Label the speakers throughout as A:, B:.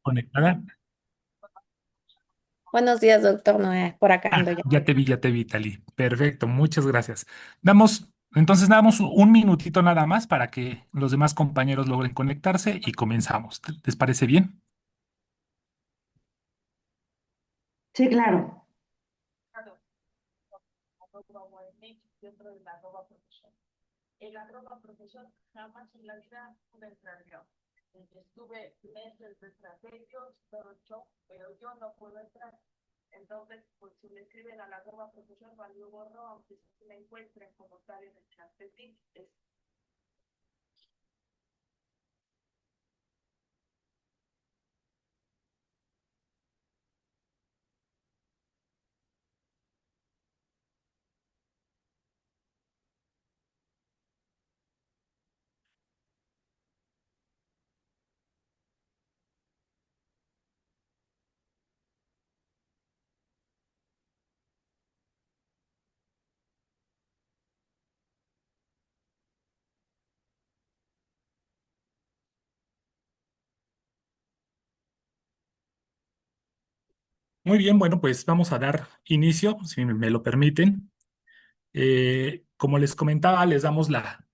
A: conectada.
B: Buenos días, doctor Noé. Por acá ando ya.
A: Ya te vi, Tali. Perfecto, muchas gracias. Damos un minutito nada más para que los demás compañeros logren conectarse y comenzamos. ¿Les parece bien?
C: Sí, claro.
A: El arroba profesor jamás en la vida pude entrar yo. Estuve meses detrás de ellos, pero yo no puedo entrar. Entonces, pues si me escriben a la arroba profesor, valió borro, aunque se me encuentren como tal en el chat de Teams. Muy bien, bueno, pues vamos a dar inicio, si me lo permiten. Como les comentaba, les damos la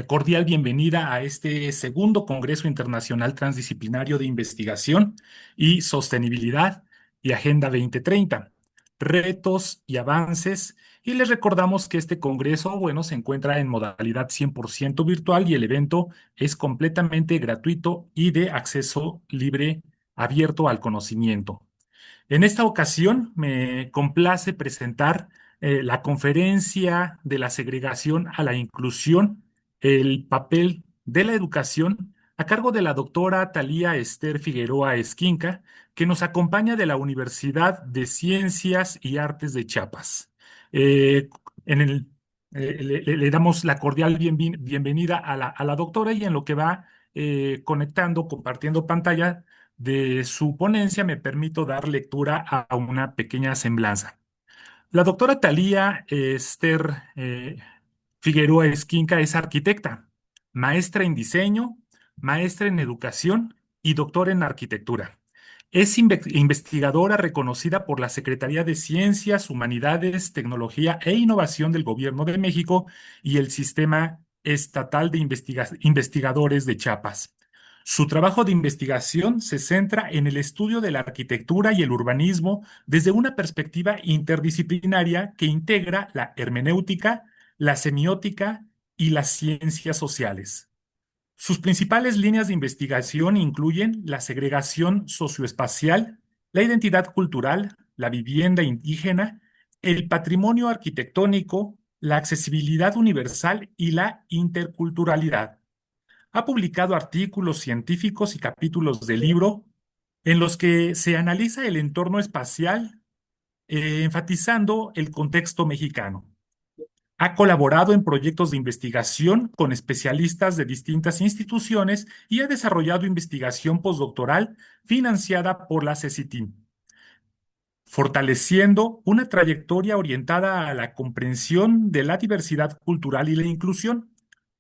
A: cordial bienvenida a este segundo Congreso Internacional Transdisciplinario de Investigación y Sostenibilidad y Agenda 2030, retos y avances. Y les recordamos que este congreso, bueno, se encuentra en modalidad 100% virtual y el evento es completamente gratuito y de acceso libre, abierto al conocimiento. En esta ocasión me complace presentar la conferencia de la segregación a la inclusión, el papel de la educación, a cargo de la doctora Thalía Esther Figueroa Esquinca, que nos acompaña de la Universidad de Ciencias y Artes de Chiapas. Eh, en el, le damos la cordial bienvenida a la doctora y en lo que va conectando, compartiendo pantalla de su ponencia, me permito dar lectura a una pequeña semblanza. La doctora Thalía Esther Figueroa Esquinca es arquitecta, maestra en diseño, maestra en educación y doctora en arquitectura. Es investigadora reconocida por la Secretaría de Ciencias, Humanidades, Tecnología e Innovación del Gobierno de México y el Sistema Estatal de Investigadores de Chiapas. Su trabajo de investigación se centra en el estudio de la arquitectura y el urbanismo desde una perspectiva interdisciplinaria que integra la hermenéutica, la semiótica y las ciencias sociales. Sus principales líneas de investigación incluyen la segregación socioespacial, la identidad cultural, la vivienda indígena, el patrimonio arquitectónico, la accesibilidad universal y la interculturalidad. Ha publicado artículos científicos y capítulos de libro en los que se analiza el entorno espacial, enfatizando el contexto mexicano. Ha colaborado en proyectos de investigación con especialistas de distintas instituciones y ha desarrollado investigación postdoctoral financiada por la CECITIN, fortaleciendo una trayectoria orientada a la comprensión de la diversidad cultural y la inclusión.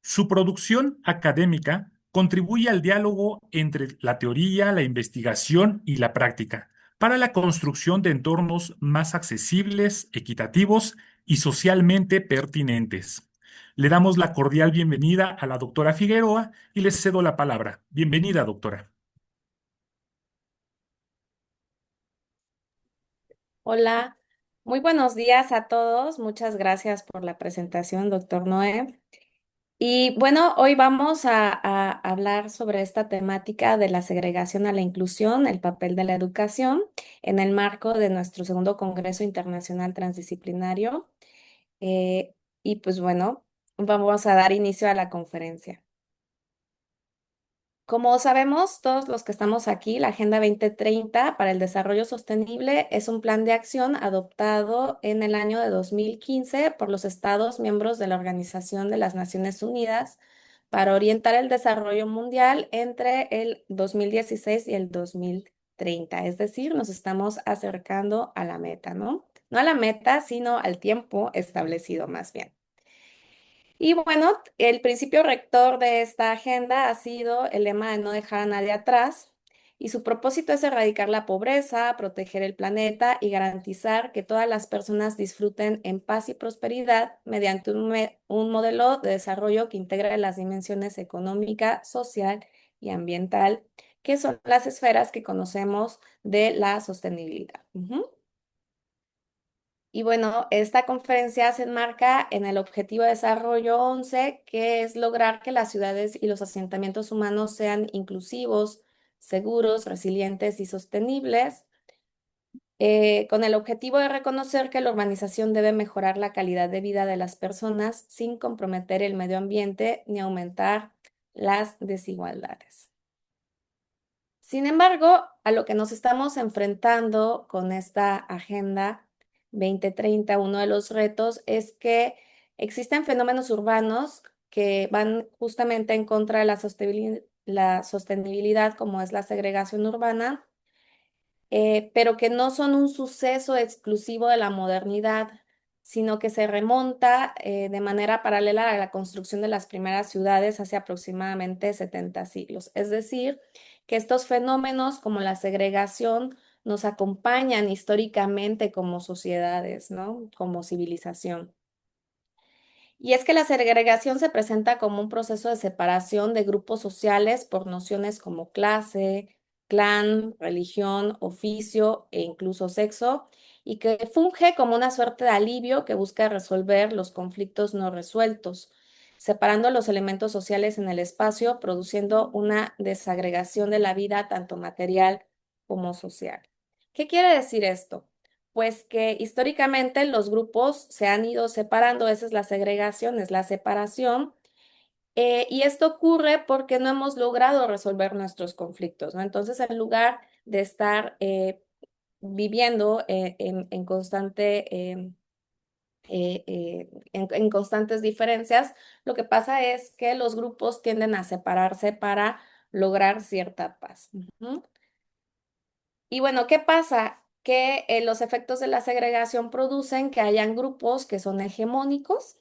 A: Su producción académica contribuye al diálogo entre la teoría, la investigación y la práctica para la construcción de entornos más accesibles, equitativos y socialmente pertinentes. Le damos la cordial bienvenida a la doctora Figueroa y le cedo la palabra. Bienvenida, doctora.
B: Hola, muy buenos días a todos. Muchas gracias por la presentación, doctor Noé. Y bueno, hoy vamos a hablar sobre esta temática de la segregación a la inclusión, el papel de la educación, en el marco de nuestro segundo Congreso Internacional Transdisciplinario. Eh, y pues bueno, vamos a dar inicio a la conferencia. Como sabemos, todos los que estamos aquí, la Agenda 2030 para el Desarrollo Sostenible es un plan de acción adoptado en el año de 2015 por los Estados miembros de la Organización de las Naciones Unidas para orientar el desarrollo mundial entre el 2016 y el 2030. Es decir, nos estamos acercando a la meta, ¿no? No a la meta, sino al tiempo establecido más bien. Y bueno, el principio rector de esta agenda ha sido el lema de no dejar a nadie atrás, Y su propósito es erradicar la pobreza, proteger el planeta y garantizar que todas las personas disfruten en paz y prosperidad mediante un modelo de desarrollo que integre las dimensiones económica, social y ambiental, que son las esferas que conocemos de la sostenibilidad. Ujú. Y bueno, esta conferencia se enmarca en el Objetivo de Desarrollo 11, que es lograr que las ciudades y los asentamientos humanos sean inclusivos, seguros, resilientes y sostenibles, con el objetivo de reconocer que la urbanización debe mejorar la calidad de vida de las personas sin comprometer el medio ambiente ni aumentar las desigualdades. Sin embargo, a lo que nos estamos enfrentando con esta Agenda 2030, uno de los retos es que existen fenómenos urbanos que van justamente en contra de la sostenibilidad, como es la segregación urbana, pero que no son un suceso exclusivo de la modernidad, sino que se remonta de manera paralela a la construcción de las primeras ciudades hace aproximadamente 70 siglos. Es decir, que estos fenómenos como la segregación nos acompañan históricamente como sociedades, ¿no? Como civilización. Y es que la segregación se presenta como un proceso de separación de grupos sociales por nociones como clase, clan, religión, oficio e incluso sexo, y que funge como una suerte de alivio que busca resolver los conflictos no resueltos, separando los elementos sociales en el espacio, produciendo una desagregación de la vida tanto material como social. ¿Qué quiere decir esto? Pues que históricamente los grupos se han ido separando, esa es la segregación, es la separación, y esto ocurre porque no hemos logrado resolver nuestros conflictos, ¿no? Entonces, en lugar de estar viviendo en constante, en constantes diferencias, lo que pasa es que los grupos tienden a separarse para lograr cierta paz. Ujú. Y bueno, ¿qué pasa? Que los efectos de la segregación producen que hayan grupos que son hegemónicos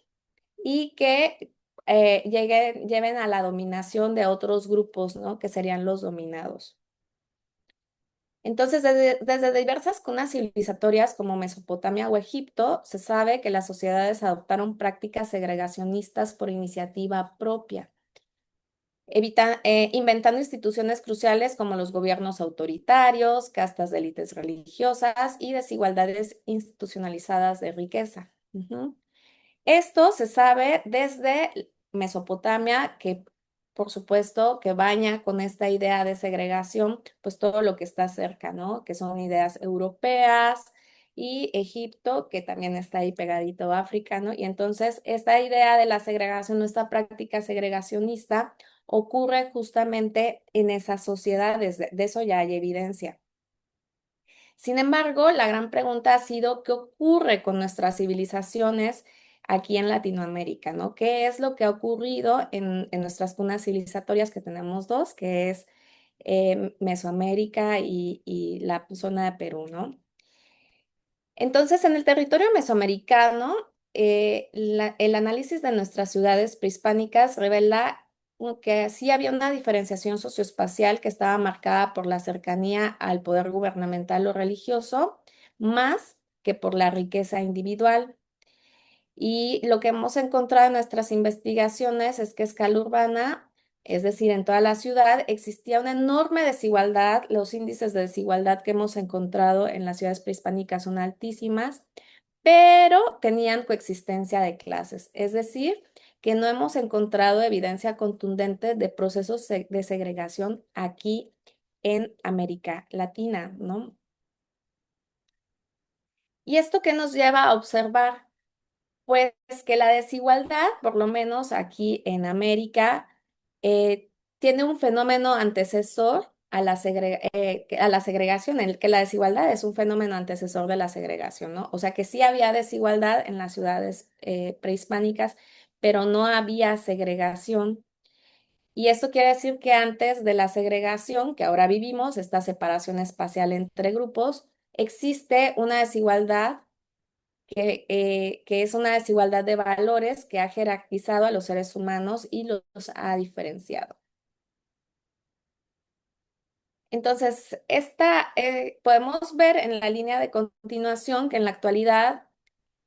B: y que lleven a la dominación de otros grupos, ¿no? Que serían los dominados. Entonces, desde diversas cunas civilizatorias como Mesopotamia o Egipto, se sabe que las sociedades adoptaron prácticas segregacionistas por iniciativa propia, inventando instituciones cruciales como los gobiernos autoritarios, castas de élites religiosas y desigualdades institucionalizadas de riqueza. Ujú. Esto se sabe desde Mesopotamia, que por supuesto que baña con esta idea de segregación, pues todo lo que está cerca, ¿no? Que son ideas europeas y Egipto, que también está ahí pegadito a África, ¿no? Y entonces esta idea de la segregación, esta práctica segregacionista, ocurre justamente en esas sociedades, de eso ya hay evidencia. Sin embargo, la gran pregunta ha sido, ¿qué ocurre con nuestras civilizaciones aquí en Latinoamérica, ¿no? ¿Qué es lo que ha ocurrido en nuestras cunas civilizatorias, que tenemos dos, que es Mesoamérica y la zona de Perú, ¿no? Entonces, en el territorio mesoamericano, el análisis de nuestras ciudades prehispánicas revela que sí había una diferenciación socioespacial que estaba marcada por la cercanía al poder gubernamental o religioso, más que por la riqueza individual. Y lo que hemos encontrado en nuestras investigaciones es que a escala urbana, es decir, en toda la ciudad, existía una enorme desigualdad. Los índices de desigualdad que hemos encontrado en las ciudades prehispánicas son altísimas, pero tenían coexistencia de clases. Es decir, que no hemos encontrado evidencia contundente de procesos de segregación aquí en América Latina, ¿no? ¿Y esto qué nos lleva a observar? Pues que la desigualdad, por lo menos aquí en América, tiene un fenómeno antecesor a a la segregación, en el que la desigualdad es un fenómeno antecesor de la segregación, ¿no? O sea que sí había desigualdad en las ciudades prehispánicas, pero no había segregación. Y esto quiere decir que antes de la segregación, que ahora vivimos, esta separación espacial entre grupos, existe una desigualdad que es una desigualdad de valores que ha jerarquizado a los seres humanos y los ha diferenciado. Entonces, podemos ver en la línea de continuación que en la actualidad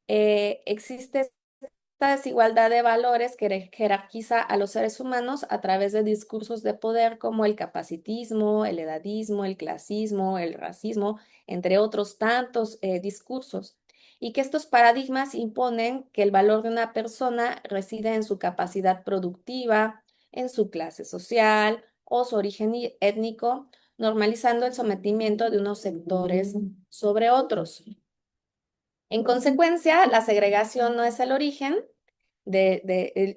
B: existe esta desigualdad de valores que jerarquiza a los seres humanos a través de discursos de poder como el capacitismo, el edadismo, el clasismo, el racismo, entre otros tantos discursos, y que estos paradigmas imponen que el valor de una persona reside en su capacidad productiva, en su clase social o su origen étnico, normalizando el sometimiento de unos sectores sobre otros. En consecuencia, la segregación no es el origen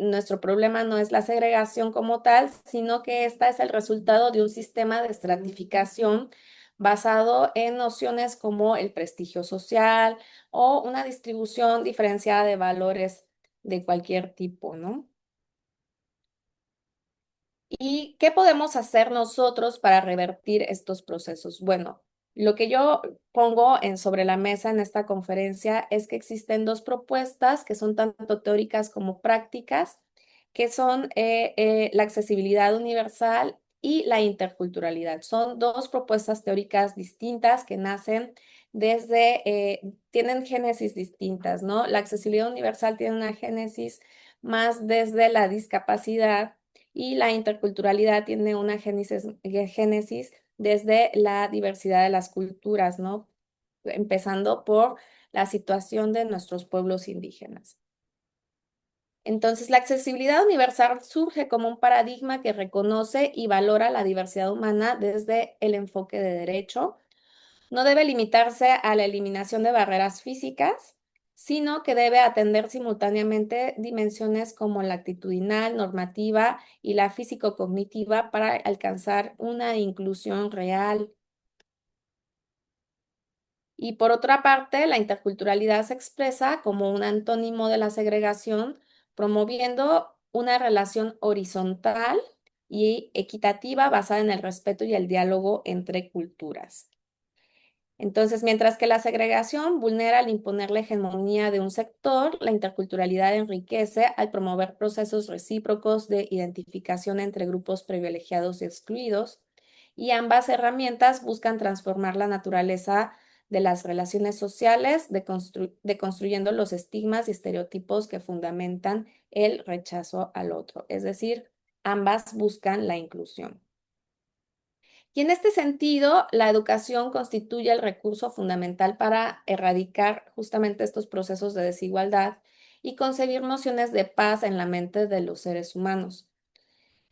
B: nuestro problema no es la segregación como tal, sino que esta es el resultado de un sistema de estratificación basado en nociones como el prestigio social o una distribución diferenciada de valores de cualquier tipo, ¿no? ¿Y qué podemos hacer nosotros para revertir estos procesos? Bueno, lo que yo pongo sobre la mesa en esta conferencia es que existen dos propuestas que son tanto teóricas como prácticas, que son la accesibilidad universal y la interculturalidad. Son dos propuestas teóricas distintas que nacen tienen génesis distintas, ¿no? La accesibilidad universal tiene una génesis más desde la discapacidad y la interculturalidad tiene una génesis desde la diversidad de las culturas, ¿no? Empezando por la situación de nuestros pueblos indígenas. Entonces, la accesibilidad universal surge como un paradigma que reconoce y valora la diversidad humana desde el enfoque de derecho. No debe limitarse a la eliminación de barreras físicas, sino que debe atender simultáneamente dimensiones como la actitudinal, normativa y la físico-cognitiva para alcanzar una inclusión real. Y por otra parte, la interculturalidad se expresa como un antónimo de la segregación, promoviendo una relación horizontal y equitativa basada en el respeto y el diálogo entre culturas. Entonces, mientras que la segregación vulnera al imponer la hegemonía de un sector, la interculturalidad enriquece al promover procesos recíprocos de identificación entre grupos privilegiados y excluidos, y ambas herramientas buscan transformar la naturaleza de las relaciones sociales, deconstruyendo los estigmas y estereotipos que fundamentan el rechazo al otro. Es decir, ambas buscan la inclusión. Y en este sentido, la educación constituye el recurso fundamental para erradicar justamente estos procesos de desigualdad y concebir nociones de paz en la mente de los seres humanos.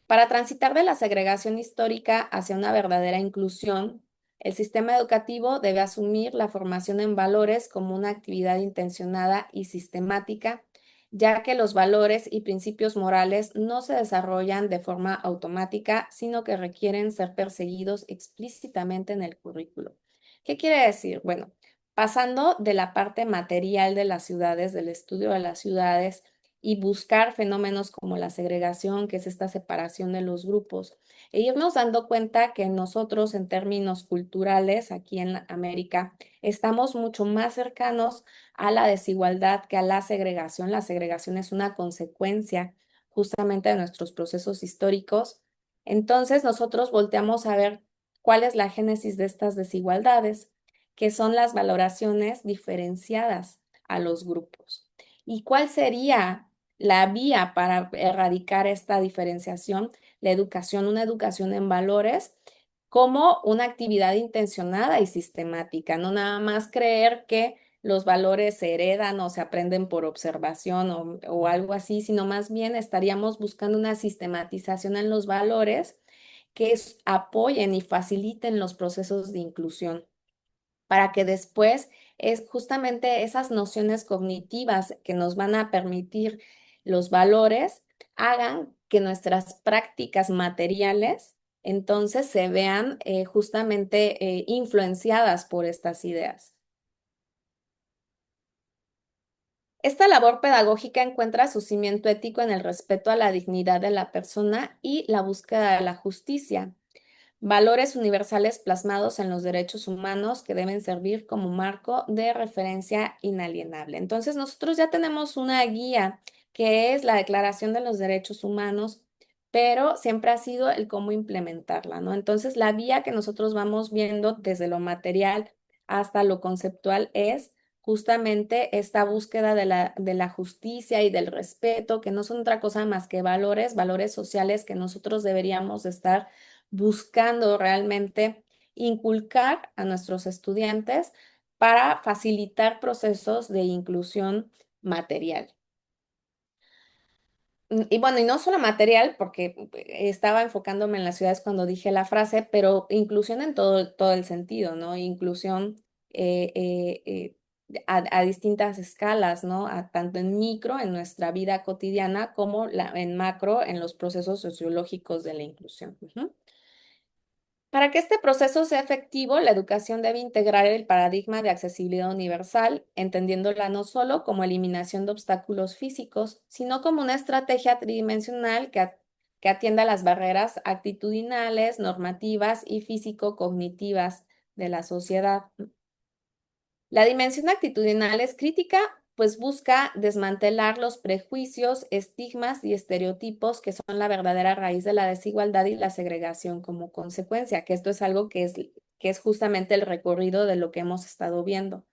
B: Para transitar de la segregación histórica hacia una verdadera inclusión, el sistema educativo debe asumir la formación en valores como una actividad intencionada y sistemática, ya que los valores y principios morales no se desarrollan de forma automática, sino que requieren ser perseguidos explícitamente en el currículo. ¿Qué quiere decir? Bueno, pasando de la parte material de las ciudades, del estudio de las ciudades, y buscar fenómenos como la segregación, que es esta separación de los grupos, e irnos dando cuenta que nosotros en términos culturales aquí en América estamos mucho más cercanos a la desigualdad que a la segregación. La segregación es una consecuencia justamente de nuestros procesos históricos. Entonces nosotros volteamos a ver cuál es la génesis de estas desigualdades, que son las valoraciones diferenciadas a los grupos. ¿Y cuál sería la vía para erradicar esta diferenciación? La educación, una educación en valores como una actividad intencionada y sistemática, no nada más creer que los valores se heredan o se aprenden por observación o algo así, sino más bien estaríamos buscando una sistematización en los valores que apoyen y faciliten los procesos de inclusión para que después es justamente esas nociones cognitivas que nos van a permitir los valores hagan que nuestras prácticas materiales entonces se vean justamente influenciadas por estas ideas. Esta labor pedagógica encuentra su cimiento ético en el respeto a la dignidad de la persona y la búsqueda de la justicia, valores universales plasmados en los derechos humanos que deben servir como marco de referencia inalienable. Entonces, nosotros ya tenemos una guía que es la Declaración de los Derechos Humanos, pero siempre ha sido el cómo implementarla, ¿no? Entonces, la vía que nosotros vamos viendo desde lo material hasta lo conceptual es justamente esta búsqueda de la justicia y del respeto, que no son otra cosa más que valores, valores sociales que nosotros deberíamos estar buscando realmente inculcar a nuestros estudiantes para facilitar procesos de inclusión material. Y bueno, y no solo material, porque estaba enfocándome en las ciudades cuando dije la frase, pero inclusión en todo el sentido, ¿no? Inclusión a distintas escalas, ¿no? Tanto en micro, en nuestra vida cotidiana, como en macro, en los procesos sociológicos de la inclusión. Ujú. Para que este proceso sea efectivo, la educación debe integrar el paradigma de accesibilidad universal, entendiéndola no solo como eliminación de obstáculos físicos, sino como una estrategia tridimensional que atienda las barreras actitudinales, normativas y físico-cognitivas de la sociedad. La dimensión actitudinal es crítica, pues busca desmantelar los prejuicios, estigmas y estereotipos que son la verdadera raíz de la desigualdad y la segregación como consecuencia, que esto es algo que es justamente el recorrido de lo que hemos estado viendo.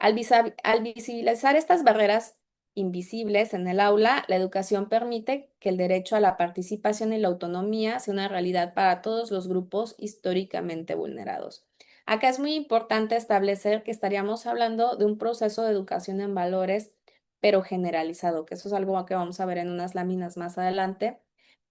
B: Al visibilizar estas barreras invisibles en el aula, la educación permite que el derecho a la participación y la autonomía sea una realidad para todos los grupos históricamente vulnerados. Acá es muy importante establecer que estaríamos hablando de un proceso de educación en valores, pero generalizado, que eso es algo que vamos a ver en unas láminas más adelante,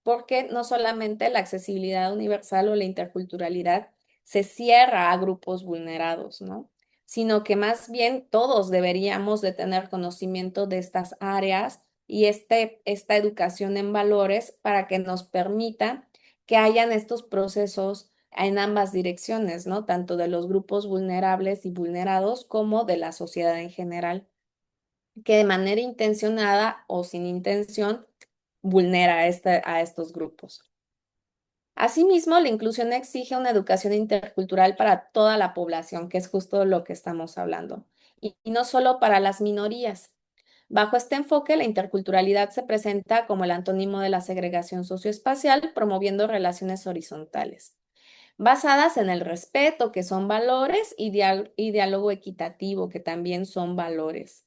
B: porque no solamente la accesibilidad universal o la interculturalidad se cierra a grupos vulnerados, ¿no? Sino que más bien todos deberíamos de tener conocimiento de estas áreas y esta educación en valores para que nos permita que hayan estos procesos en ambas direcciones, ¿no? Tanto de los grupos vulnerables y vulnerados como de la sociedad en general, que de manera intencionada o sin intención vulnera a estos grupos. Asimismo, la inclusión exige una educación intercultural para toda la población, que es justo lo que estamos hablando, y no solo para las minorías. Bajo este enfoque, la interculturalidad se presenta como el antónimo de la segregación socioespacial, promoviendo relaciones horizontales, basadas en el respeto, que son valores, y diálogo equitativo, que también son valores.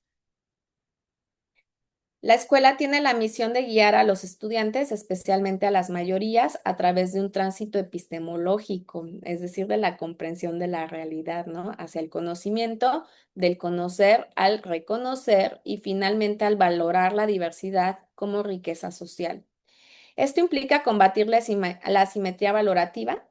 B: La escuela tiene la misión de guiar a los estudiantes, especialmente a las mayorías, a través de un tránsito epistemológico, es decir, de la comprensión de la realidad, ¿no? Hacia el conocimiento, del conocer al reconocer y finalmente al valorar la diversidad como riqueza social. Esto implica combatir la asimetría valorativa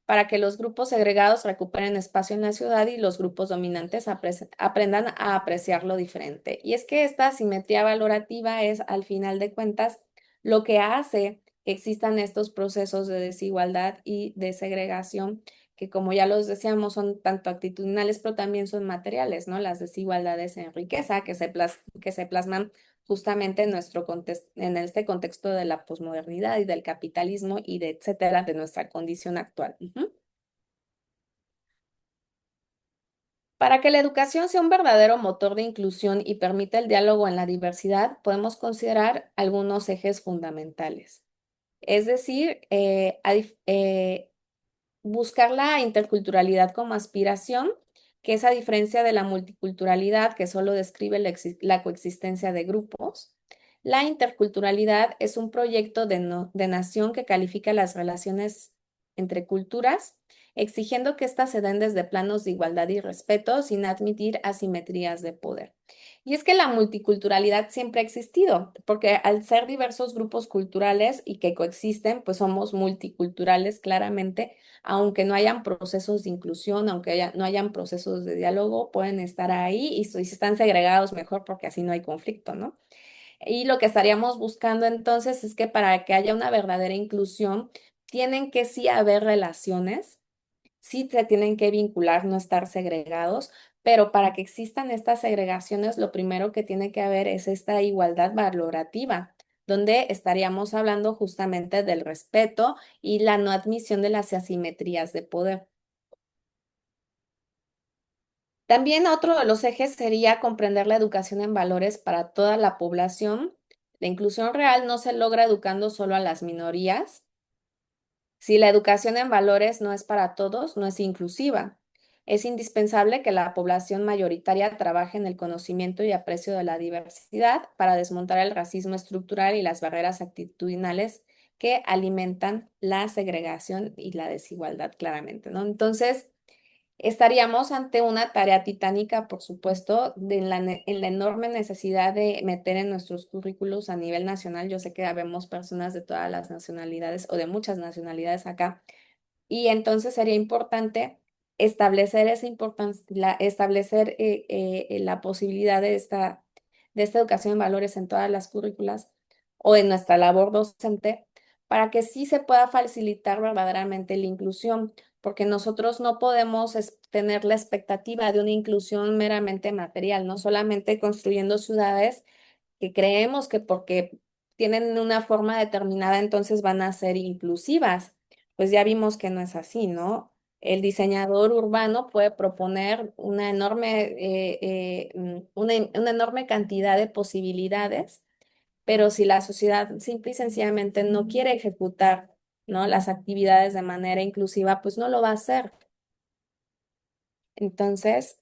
B: para que los grupos segregados recuperen espacio en la ciudad y los grupos dominantes aprendan a apreciar lo diferente. Y es que esta asimetría valorativa es, al final de cuentas, lo que hace que existan estos procesos de desigualdad y de segregación, que como ya los decíamos, son tanto actitudinales, pero también son materiales, ¿no? Las desigualdades en riqueza que se plasman justamente en en este contexto de la posmodernidad y del capitalismo y de etcétera, de nuestra condición actual. Ujú. Para que la educación sea un verdadero motor de inclusión y permita el diálogo en la diversidad, podemos considerar algunos ejes fundamentales. Es decir, buscar la interculturalidad como aspiración, que es a diferencia de la multiculturalidad que solo describe la coexistencia de grupos. La interculturalidad es un proyecto de nación que califica las relaciones entre culturas, exigiendo que éstas se den desde planos de igualdad y respeto sin admitir asimetrías de poder. Y es que la multiculturalidad siempre ha existido, porque al ser diversos grupos culturales y que coexisten, pues somos multiculturales claramente, aunque no hayan procesos de inclusión, no hayan procesos de diálogo, pueden estar ahí y si están segregados mejor porque así no hay conflicto, ¿no? Y lo que estaríamos buscando entonces es que para que haya una verdadera inclusión, tienen que sí haber relaciones, sí se tienen que vincular, no estar segregados, pero para que existan estas segregaciones, lo primero que tiene que haber es esta igualdad valorativa, donde estaríamos hablando justamente del respeto y la no admisión de las asimetrías de poder. También otro de los ejes sería comprender la educación en valores para toda la población, La inclusión real no se logra educando solo a las minorías. Si la educación en valores no es para todos, no es inclusiva. Es indispensable que la población mayoritaria trabaje en el conocimiento y aprecio de la diversidad para desmontar el racismo estructural y las barreras actitudinales que alimentan la segregación y la desigualdad, claramente, ¿no? Entonces, estaríamos ante una tarea titánica, por supuesto, en la enorme necesidad de meter en nuestros currículos a nivel nacional. Yo sé que habemos personas de todas las nacionalidades o de muchas nacionalidades acá, y entonces sería importante establecer esa importancia, establecer la posibilidad de esta educación en valores en todas las currículas o en nuestra labor docente para que sí se pueda facilitar verdaderamente la inclusión, porque nosotros no podemos tener la expectativa de una inclusión meramente material, no solamente construyendo ciudades que creemos que porque tienen una forma determinada, entonces van a ser inclusivas. Pues ya vimos que no es así, ¿no? El diseñador urbano puede proponer una enorme cantidad de posibilidades, pero si la sociedad simple y sencillamente no quiere ejecutar, ¿no?, las actividades de manera inclusiva, pues no lo va a hacer. Entonces,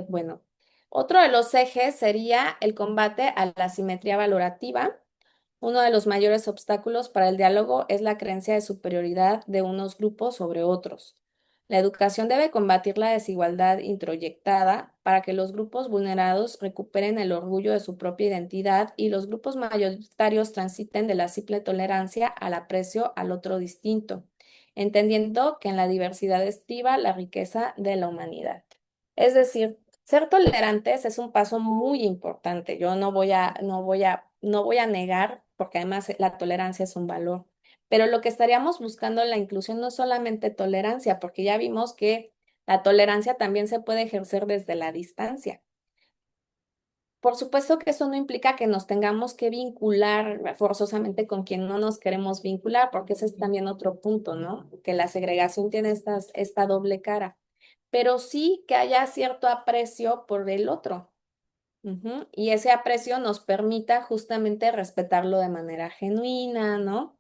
B: bueno, otro de los ejes sería el combate a la asimetría valorativa. Uno de los mayores obstáculos para el diálogo es la creencia de superioridad de unos grupos sobre otros. La educación debe combatir la desigualdad introyectada para que los grupos vulnerados recuperen el orgullo de su propia identidad y los grupos mayoritarios transiten de la simple tolerancia al aprecio al otro distinto, entendiendo que en la diversidad estriba la riqueza de la humanidad. Es decir, ser tolerantes es un paso muy importante. Yo no voy a negar, porque además la tolerancia es un valor. Pero lo que estaríamos buscando en la inclusión no es solamente tolerancia, porque ya vimos que la tolerancia también se puede ejercer desde la distancia. Por supuesto que eso no implica que nos tengamos que vincular forzosamente con quien no nos queremos vincular, porque ese es también otro punto, ¿no? Que la segregación tiene esta doble cara, pero sí que haya cierto aprecio por el otro. Ujú. Y ese aprecio nos permita justamente respetarlo de manera genuina, ¿no?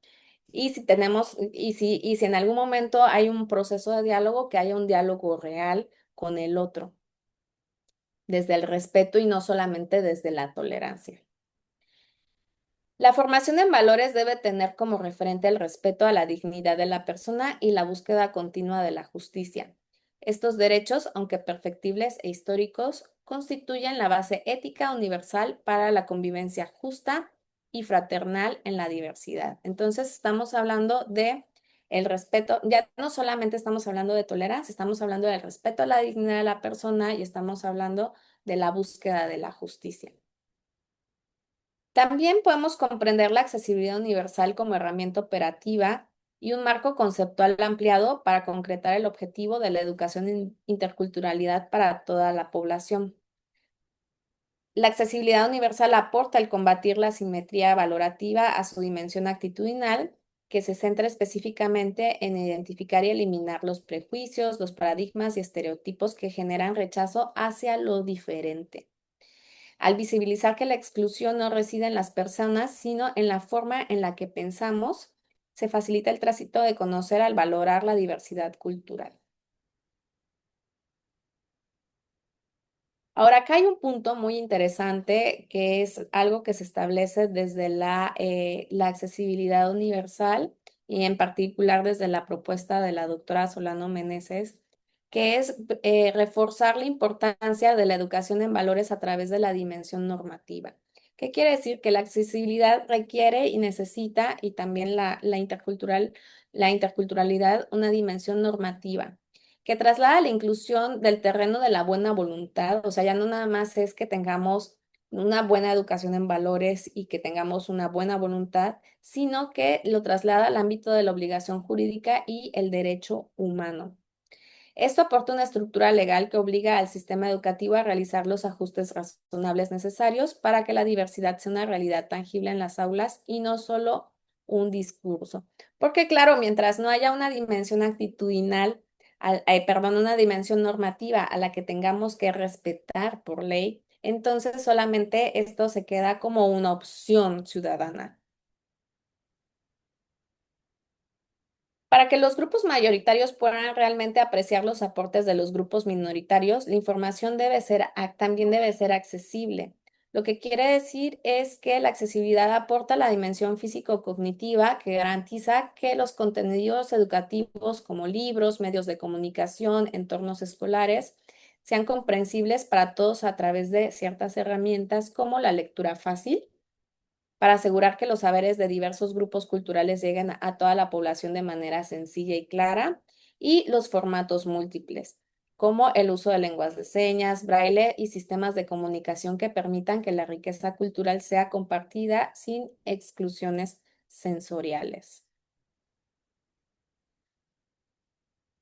B: Y si en algún momento hay un proceso de diálogo, que haya un diálogo real con el otro, desde el respeto y no solamente desde la tolerancia. La formación en valores debe tener como referente el respeto a la dignidad de la persona y la búsqueda continua de la justicia. Estos derechos, aunque perfectibles e históricos, constituyen la base ética universal para la convivencia justa y fraternal en la diversidad. Entonces, estamos hablando de el respeto, ya no solamente estamos hablando de tolerancia, estamos hablando del respeto a la dignidad de la persona y estamos hablando de la búsqueda de la justicia. También podemos comprender la accesibilidad universal como herramienta operativa y un marco conceptual ampliado para concretar el objetivo de la educación en interculturalidad para toda la población. La accesibilidad universal aporta el combatir la asimetría valorativa a su dimensión actitudinal, que se centra específicamente en identificar y eliminar los prejuicios, los paradigmas y estereotipos que generan rechazo hacia lo diferente, al visibilizar que la exclusión no reside en las personas, sino en la forma en la que pensamos, se facilita el tránsito de conocer al valorar la diversidad cultural. Ahora, acá hay un punto muy interesante que es algo que se establece desde la accesibilidad universal y en particular desde la propuesta de la doctora Solano Meneses, que es reforzar la importancia de la educación en valores a través de la dimensión normativa. ¿Qué quiere decir? Que la accesibilidad requiere y necesita, y también la interculturalidad, una dimensión normativa que traslada la inclusión del terreno de la buena voluntad, o sea, ya no nada más es que tengamos una buena educación en valores y que tengamos una buena voluntad, sino que lo traslada al ámbito de la obligación jurídica y el derecho humano. Esto aporta una estructura legal que obliga al sistema educativo a realizar los ajustes razonables necesarios para que la diversidad sea una realidad tangible en las aulas y no solo un discurso. Porque claro, mientras no haya una dimensión actitudinal, perdón, una dimensión normativa a la que tengamos que respetar por ley, Entonces solamente esto se queda como una opción ciudadana. Para que los grupos mayoritarios puedan realmente apreciar los aportes de los grupos minoritarios, la información también debe ser accesible. Lo que quiere decir es que la accesibilidad aporta la dimensión físico-cognitiva que garantiza que los contenidos educativos como libros, medios de comunicación, entornos escolares, sean comprensibles para todos a través de ciertas herramientas como la lectura fácil para asegurar que los saberes de diversos grupos culturales lleguen a toda la población de manera sencilla y clara, y los formatos múltiples, como el uso de lenguas de señas, braille y sistemas de comunicación que permitan que la riqueza cultural sea compartida sin exclusiones sensoriales.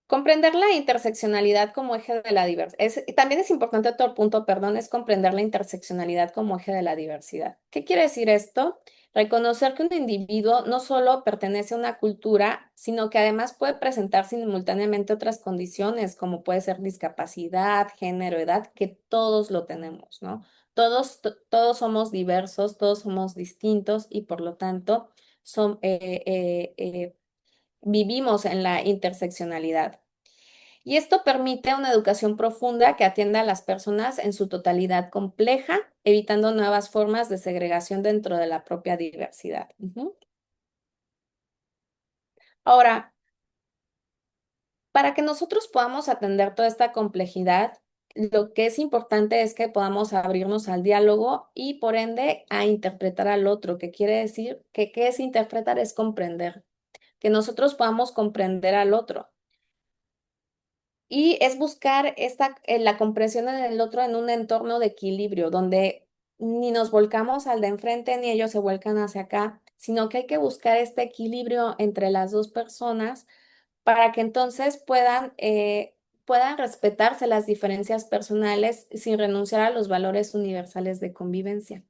B: Comprender la interseccionalidad como eje de la diversidad. También es importante otro punto, perdón, es comprender la interseccionalidad como eje de la diversidad. ¿Qué quiere decir esto? Reconocer que un individuo no solo pertenece a una cultura, sino que además puede presentar simultáneamente otras condiciones, como puede ser discapacidad, género, edad, que todos lo tenemos, ¿no? Todos somos diversos, todos somos distintos y por lo tanto vivimos en la interseccionalidad. Y esto permite una educación profunda que atienda a las personas en su totalidad compleja, evitando nuevas formas de segregación dentro de la propia diversidad. Ahora, para que nosotros podamos atender toda esta complejidad, lo que es importante es que podamos abrirnos al diálogo y por ende a interpretar al otro, que quiere decir que qué es interpretar es comprender, que nosotros podamos comprender al otro. Y es buscar la comprensión en el otro en un entorno de equilibrio, donde ni nos volcamos al de enfrente ni ellos se vuelcan hacia acá, sino que hay que buscar este equilibrio entre las dos personas para que entonces puedan respetarse las diferencias personales sin renunciar a los valores universales de convivencia.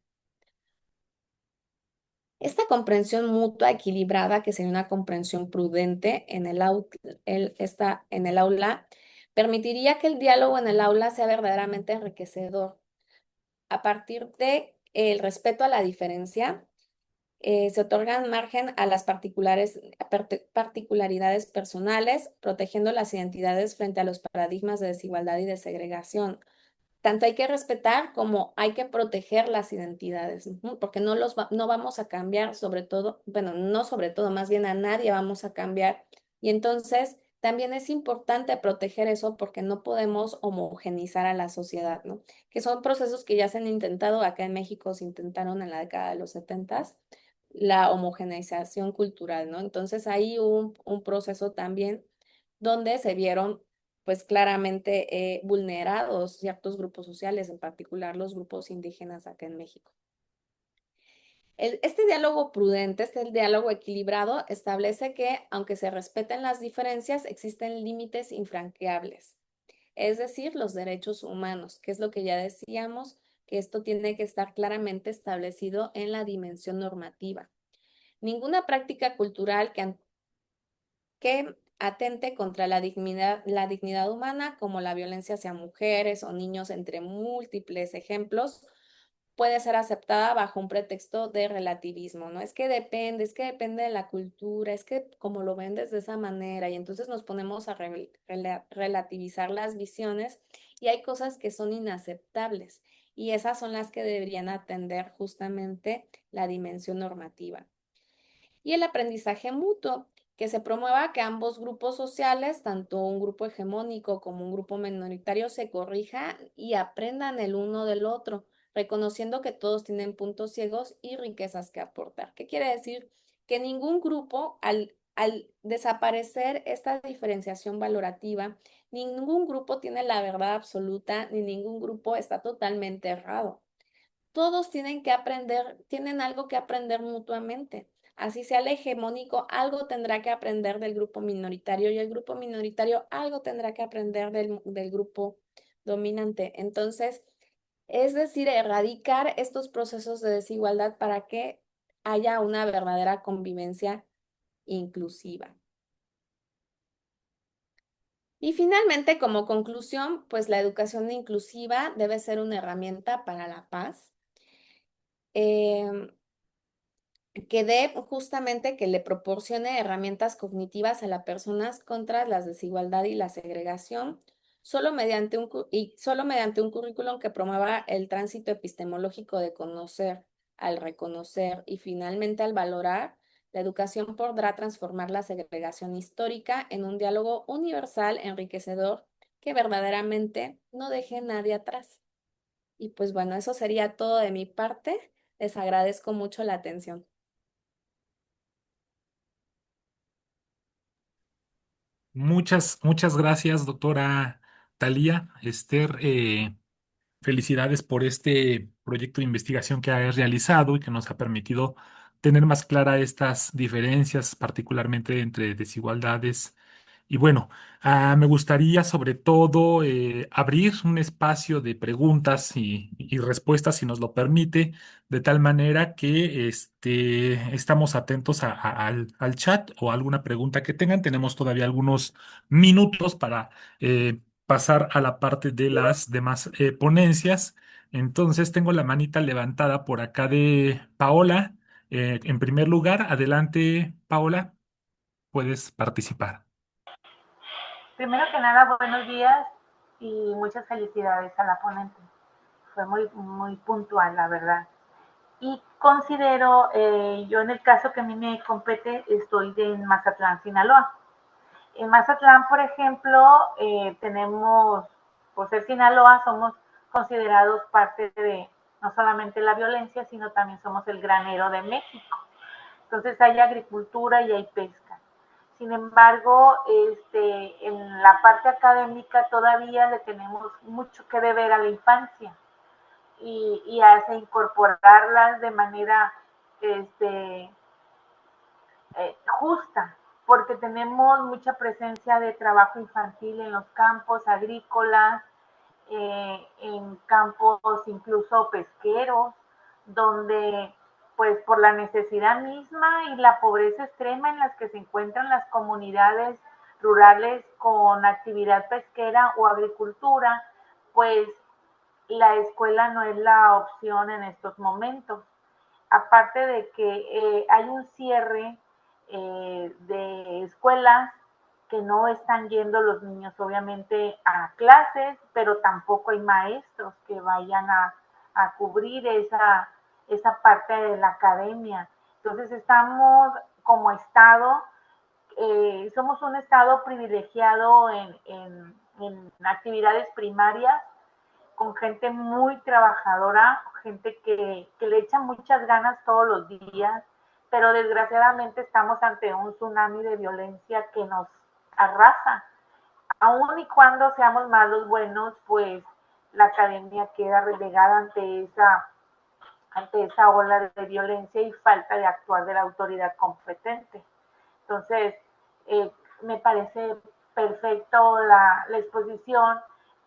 B: Esta comprensión mutua equilibrada, que sería una comprensión prudente en el aula, permitiría que el diálogo en el aula sea verdaderamente enriquecedor. A partir de el respeto a la diferencia, se otorgan margen a las particularidades personales, protegiendo las identidades frente a los paradigmas de desigualdad y de segregación. Tanto hay que respetar como hay que proteger las identidades, porque no vamos a cambiar, sobre todo, bueno, no sobre todo, más bien a nadie vamos a cambiar. Y entonces también es importante proteger eso porque no podemos homogenizar a la sociedad, ¿no? Que son procesos que ya se han intentado, acá en México se intentaron en la década de los 70, la homogeneización cultural, ¿no? Entonces ahí hubo un proceso también donde se vieron pues claramente vulnerados ciertos grupos sociales, en particular los grupos indígenas acá en México. Este diálogo prudente, este diálogo equilibrado, establece que, aunque se respeten las diferencias, existen límites infranqueables, es decir, los derechos humanos, que es lo que ya decíamos, que esto tiene que estar claramente establecido en la dimensión normativa. Ninguna práctica cultural que atente contra la dignidad humana, como la violencia hacia mujeres o niños, entre múltiples ejemplos, puede ser aceptada bajo un pretexto de relativismo, ¿no? Es que depende de la cultura, es que como lo ven de esa manera, y entonces nos ponemos a relativizar las visiones y hay cosas que son inaceptables y esas son las que deberían atender justamente la dimensión normativa. Y el aprendizaje mutuo, que se promueva que ambos grupos sociales, tanto un grupo hegemónico como un grupo minoritario, se corrijan y aprendan el uno del otro, reconociendo que todos tienen puntos ciegos y riquezas que aportar. ¿Qué quiere decir? Que ningún grupo, al desaparecer esta diferenciación valorativa, ningún grupo tiene la verdad absoluta, ni ningún grupo está totalmente errado. Todos tienen que aprender, tienen algo que aprender mutuamente. Así sea el hegemónico, algo tendrá que aprender del grupo minoritario y el grupo minoritario algo tendrá que aprender del grupo dominante. Entonces, es decir, erradicar estos procesos de desigualdad para que haya una verdadera convivencia inclusiva. Y finalmente, como conclusión, pues la educación inclusiva debe ser una herramienta para la paz. Em, que dé justamente que le proporcione herramientas cognitivas a las personas contra la desigualdad y la segregación, solo mediante un currículum que promueva el tránsito epistemológico de conocer al reconocer y finalmente al valorar. La educación podrá transformar la segregación histórica en un diálogo universal, enriquecedor, que verdaderamente no deje a nadie atrás. Y pues bueno, eso sería todo de mi parte. Les agradezco mucho la atención.
A: Muchas gracias, doctora Talía. Esther, felicidades por este proyecto de investigación que has realizado y que nos ha permitido tener más clara estas diferencias, particularmente entre desigualdades. Y bueno, me gustaría sobre todo abrir un espacio de preguntas y respuestas, si nos lo permite, de tal manera que estamos atentos al chat o alguna pregunta que tengan. Tenemos todavía algunos minutos para pasar a la parte de las demás ponencias. Entonces, tengo la manita levantada por acá de Paola. En primer lugar, adelante, Paola, puedes participar.
D: Primero que nada, buenos días y muchas felicidades a la ponente. Fue muy puntual, la verdad. Y considero, yo en el caso que a mí me compete, estoy en Mazatlán, Sinaloa. En Mazatlán, por ejemplo, tenemos, por ser Sinaloa, somos considerados parte de no solamente la violencia, sino también somos el granero de México. Entonces hay agricultura y hay pesca. Sin embargo, en la parte académica todavía le tenemos mucho que deber a la infancia y hace incorporarlas de manera este, justa, porque tenemos mucha presencia de trabajo infantil en los campos agrícolas, en campos incluso pesqueros, donde pues por la necesidad misma y la pobreza extrema en las que se encuentran las comunidades rurales con actividad pesquera o agricultura, pues la escuela no es la opción en estos momentos. Aparte de que hay un cierre de escuelas que no están yendo los niños obviamente a clases, pero tampoco hay maestros que vayan a cubrir esa parte de la academia. Entonces estamos como Estado, somos un Estado privilegiado en actividades primarias, con gente muy trabajadora, gente que le echa muchas ganas todos los días, pero desgraciadamente estamos ante un tsunami de violencia que nos arrasa. Aun y cuando seamos malos buenos, pues la academia queda relegada ante esa ola de violencia y falta de actuar de la autoridad competente. Entonces, me parece perfecto la exposición,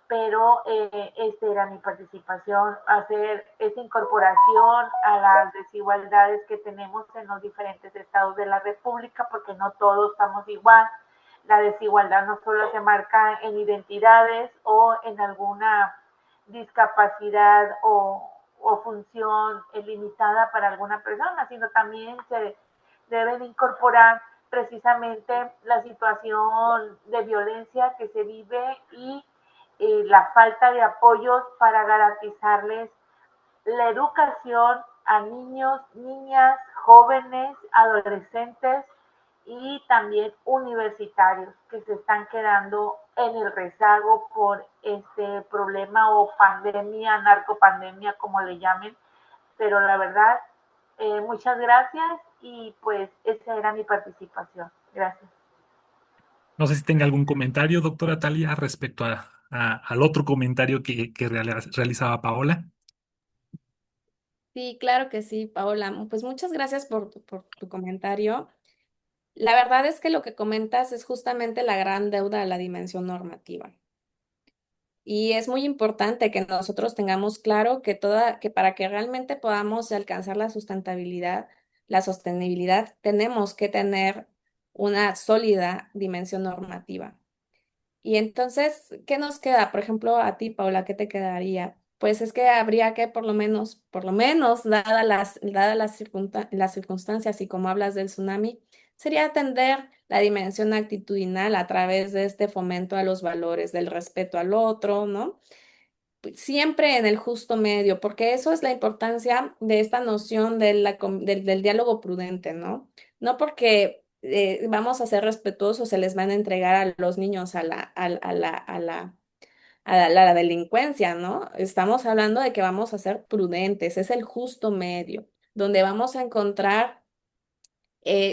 D: pero esta era mi participación, hacer esa incorporación a las desigualdades que tenemos en los diferentes estados de la República, porque no todos estamos igual. La desigualdad no solo se marca en identidades o en alguna discapacidad o función limitada para alguna persona, sino también se deben incorporar precisamente la situación de violencia que se vive y la falta de apoyos para garantizarles la educación a niños, niñas, jóvenes, adolescentes y también universitarios que se están quedando en el rezago por este problema o pandemia, narcopandemia, como le llamen. Pero la verdad, muchas gracias y pues esa era mi participación. Gracias.
A: No sé si tenga algún comentario, doctora Talia, respecto al otro comentario que realizaba Paola.
B: Sí, claro que sí, Paola. Pues muchas gracias por tu comentario. La verdad es que lo que comentas es justamente la gran deuda de la dimensión normativa. Y es muy importante que nosotros tengamos claro que para que realmente podamos alcanzar la sostenibilidad, tenemos que tener una sólida dimensión normativa. Y entonces, ¿qué nos queda? Por ejemplo, a ti, Paula, ¿qué te quedaría? Pues es que habría que por lo menos, las circunstancias y como hablas del tsunami, sería atender la dimensión actitudinal a través de este fomento a los valores del respeto al otro, ¿no? Siempre en el justo medio, porque eso es la importancia de esta noción de del diálogo prudente, ¿no? No porque vamos a ser respetuosos, se les van a entregar a los niños a la delincuencia, ¿no? Estamos hablando de que vamos a ser prudentes, es el justo medio, donde vamos a encontrar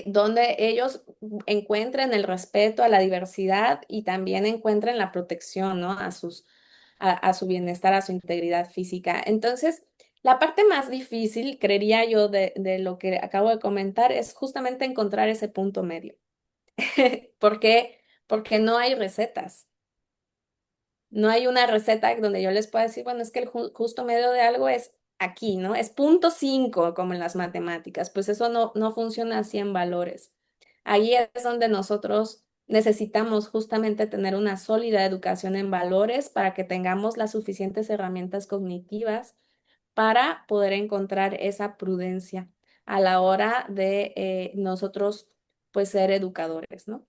B: donde ellos encuentren el respeto a la diversidad y también encuentren la protección, ¿no? A su bienestar, a su integridad física. Entonces, la parte más difícil, creería yo, de lo que acabo de comentar es justamente encontrar ese punto medio. ¿Por qué? Porque no hay recetas. No hay una receta donde yo les pueda decir, bueno, es que el justo medio de algo es aquí, ¿no? Es punto 5 como en las matemáticas. Pues eso no funciona así en valores. Ahí es donde nosotros necesitamos justamente tener una sólida educación en valores para que tengamos las suficientes herramientas cognitivas para poder encontrar esa prudencia a la hora de nosotros, pues, ser educadores, ¿no?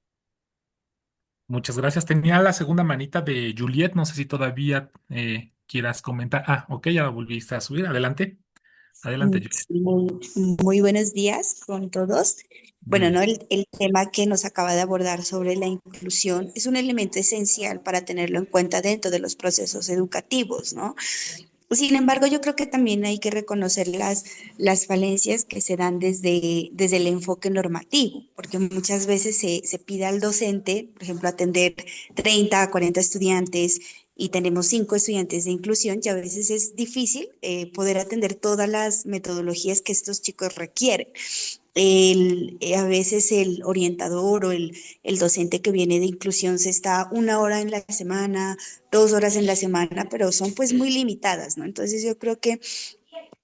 A: Muchas gracias. Tenía la segunda manita de Juliet. No sé si todavía quieras comentar. Ah, ok, ya la volviste a subir. Adelante. Adelante, Juliet.
E: Sí, muy buenos días con todos.
A: Muy
E: Bueno, ¿no?
A: bien.
E: El tema que nos acaba de abordar sobre la inclusión es un elemento esencial para tenerlo en cuenta dentro de los procesos educativos, ¿no? Sin embargo, yo creo que también hay que reconocer las falencias que se dan desde el enfoque normativo, porque muchas veces se pide al docente, por ejemplo, atender 30 a 40 estudiantes y tenemos 5 estudiantes de inclusión, y a veces es difícil poder atender todas las metodologías que estos chicos requieren. A veces el orientador o el docente que viene de inclusión se está 1 hora en la semana, 2 horas en la semana, pero son pues muy limitadas, ¿no? Entonces yo creo que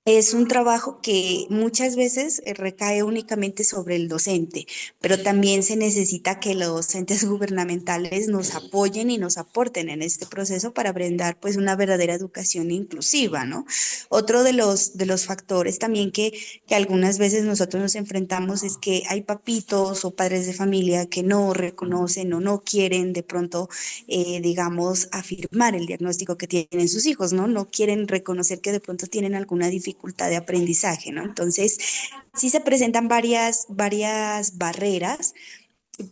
E: es un trabajo que muchas veces recae únicamente sobre el docente, pero también se necesita que los entes gubernamentales nos apoyen y nos aporten en este proceso para brindar pues una verdadera educación inclusiva, ¿no? Otro de los factores también que algunas veces nosotros nos enfrentamos es que hay papitos o padres de familia que no reconocen o no quieren de pronto, digamos, afirmar el diagnóstico que tienen sus hijos, ¿no? No quieren reconocer que de pronto tienen alguna dificultad de aprendizaje, ¿no? Entonces, sí se presentan varias barreras,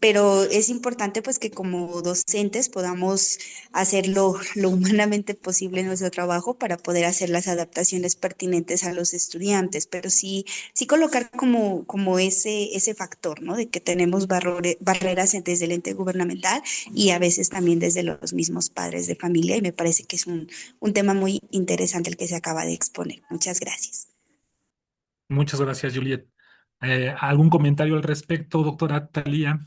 E: pero es importante pues que como docentes podamos hacer lo humanamente posible en nuestro trabajo para poder hacer las adaptaciones pertinentes a los estudiantes, pero sí colocar como ese factor, ¿no? De que tenemos barreras desde el ente gubernamental y a veces también desde los mismos padres de familia, y me parece que es un tema muy interesante el que se acaba de exponer. Muchas gracias.
A: Muchas gracias, Juliet. ¿Algún comentario al respecto, doctora Talía?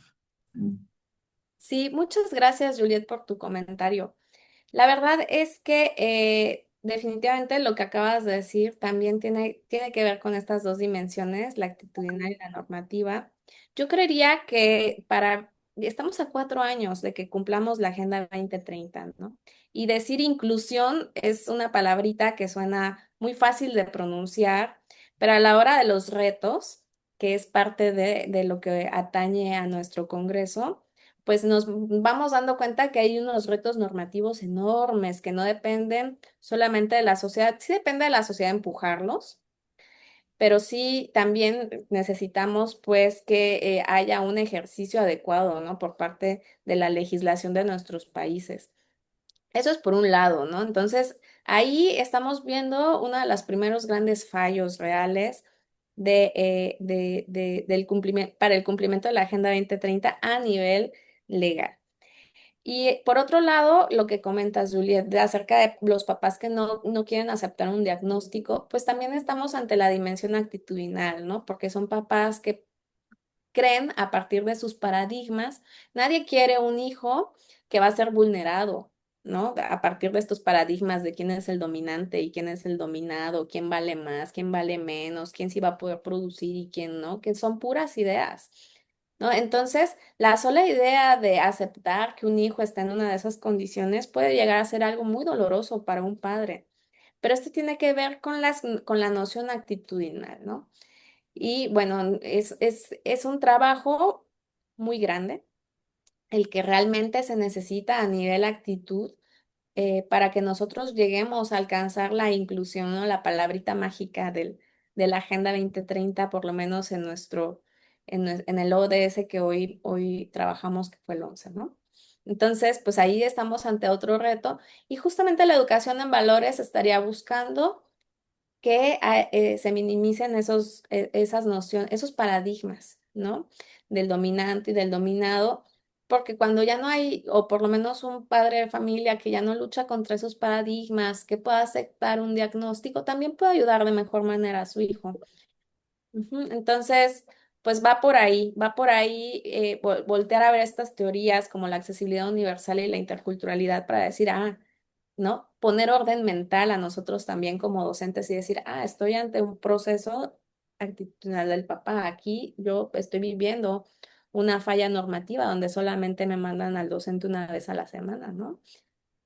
B: Sí, muchas gracias, Juliet, por tu comentario. La verdad es que definitivamente lo que acabas de decir también tiene que ver con estas dos dimensiones, la actitudinal y la normativa. Yo creería que estamos a 4 años de que cumplamos la Agenda 2030, ¿no? Y decir inclusión es una palabrita que suena muy fácil de pronunciar, pero a la hora de los retos, que es parte de lo que atañe a nuestro Congreso, pues nos vamos dando cuenta que hay unos retos normativos enormes que no dependen solamente de la sociedad, sí depende de la sociedad empujarlos, pero sí también necesitamos pues que haya un ejercicio adecuado, ¿no? Por parte de la legislación de nuestros países. Eso es por un lado, ¿no? Entonces, ahí estamos viendo uno de los primeros grandes fallos reales del cumplimiento, para el cumplimiento de la Agenda 2030 a nivel legal. Y por otro lado, lo que comentas, Juliet, de acerca de los papás que no quieren aceptar un diagnóstico, pues también estamos ante la dimensión actitudinal, ¿no? Porque son papás que creen a partir de sus paradigmas. Nadie quiere un hijo que va a ser vulnerado, ¿no? A partir de estos paradigmas de quién es el dominante y quién es el dominado, quién vale más, quién vale menos, quién sí va a poder producir y quién no, que son puras ideas. ¿no? Entonces, la sola idea de aceptar que un hijo está en una de esas condiciones puede llegar a ser algo muy doloroso para un padre. Pero esto tiene que ver con con la noción actitudinal, ¿no? Y bueno, es un trabajo muy grande, el que realmente se necesita a nivel actitud para que nosotros lleguemos a alcanzar la inclusión, ¿no? La palabrita mágica de la Agenda 2030, por lo menos en en el ODS que hoy trabajamos, que fue el 11, ¿no? Entonces, pues ahí estamos ante otro reto y justamente la educación en valores estaría buscando que se minimicen esas nociones, esos paradigmas, ¿no? Del dominante y del dominado, porque cuando ya no hay, o por lo menos un padre de familia que ya no lucha contra esos paradigmas, que pueda aceptar un diagnóstico, también puede ayudar de mejor manera a su hijo. Ujú. Entonces, pues va por ahí voltear a ver estas teorías como la accesibilidad universal y la interculturalidad para decir, ¿no? Poner orden mental a nosotros también como docentes y decir, estoy ante un proceso actitudinal del papá. Aquí yo estoy viviendo una falla normativa donde solamente me mandan al docente una vez a la semana, ¿no?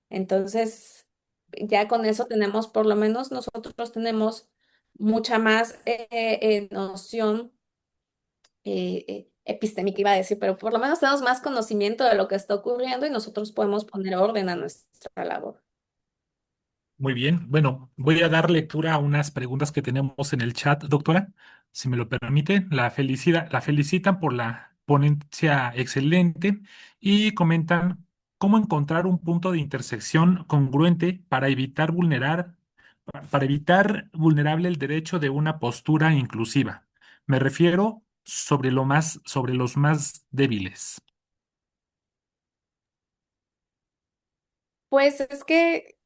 B: Entonces, ya con eso tenemos, por lo menos nosotros tenemos mucha más noción epistémica, iba a decir, pero por lo menos tenemos más conocimiento de lo que está ocurriendo y nosotros podemos poner orden a nuestra labor.
A: Muy bien. Bueno, voy a dar lectura a unas preguntas que tenemos en el chat, doctora. Si me lo permite, la felicitan por la ponencia excelente y comentan cómo encontrar un punto de intersección congruente para evitar vulnerable el derecho de una postura inclusiva. Me refiero sobre los más débiles.
B: Pues es que